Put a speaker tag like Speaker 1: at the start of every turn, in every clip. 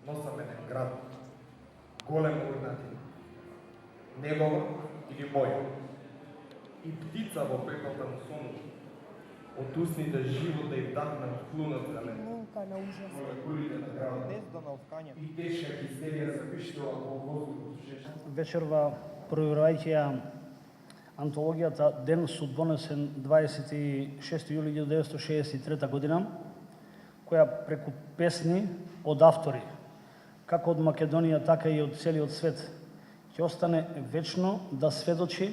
Speaker 1: носаменен град, голема урнатина, негова или моја, и птица во пепелта му сонува, од усните живота и вдахна вклунат елемент.
Speaker 2: Мука на ужас.
Speaker 1: Молекулите на градот
Speaker 3: Бездоновкање.
Speaker 1: и тешка хистерија запиштува во воздухот.
Speaker 4: Вечерва, проверувајќи ја антологијата Ден судбонесен 26 јули 1963 година, која преку песни од автори, како од Македонија, така и од целиот свет, ќе остане вечно да сведочи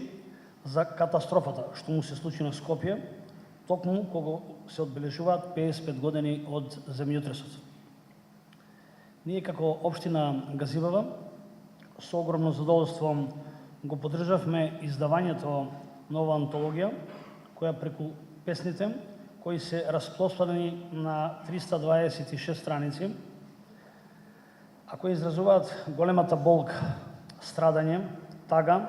Speaker 4: за катастрофата што му се случи на Скопје, токму кога се одбележуваат 55 години од земјотресот. Ние како општина Газибава со огромно задоволство го поддржавме издавањето на оваа антологија, која преку песните, кои се распространени на 326 страници, а кои изразуваат големата болка, страдање, тага,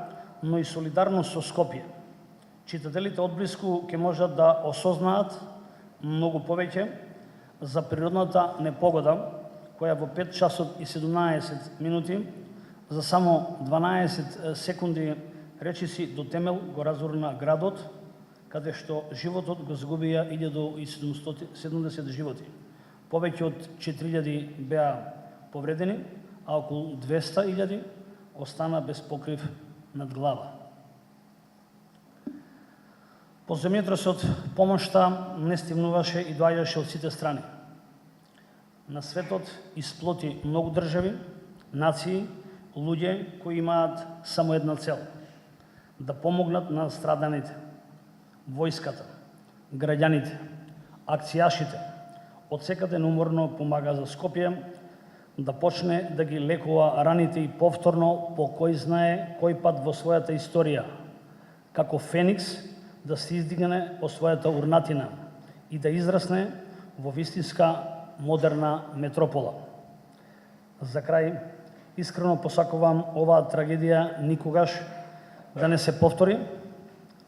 Speaker 4: но и солидарност со Скопје. Читателите одблиску ќе можат да осознаат многу повеќе за природната непогода, која во 5 часот и 17 минути за само 12 секунди речиси до темел го разорна градот, каде што животот го загубија 1770 животи. Повеќе од 4000 беа повредени, а околу 200.000 остана без покрив над глава. По земјотресот помошта не стигнуваше и доаѓаше од сите страни. На светот исплоти многу држави, нации, луѓе кои имаат само една цел – да помогнат на страданите. Војската, граѓаните, акцијашите од секаде неуморно помага за Скопје да почне да ги лекува раните и повторно по кој знае кој пат во својата историја, како Феникс да се издигне по својата урнатина и да израсне во вистинска модерна метропола. За крај, искрено посакувам оваа трагедија никогаш да не се повтори,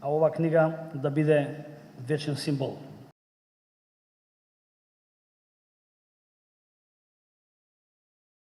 Speaker 4: а оваа книга да биде вечен символ.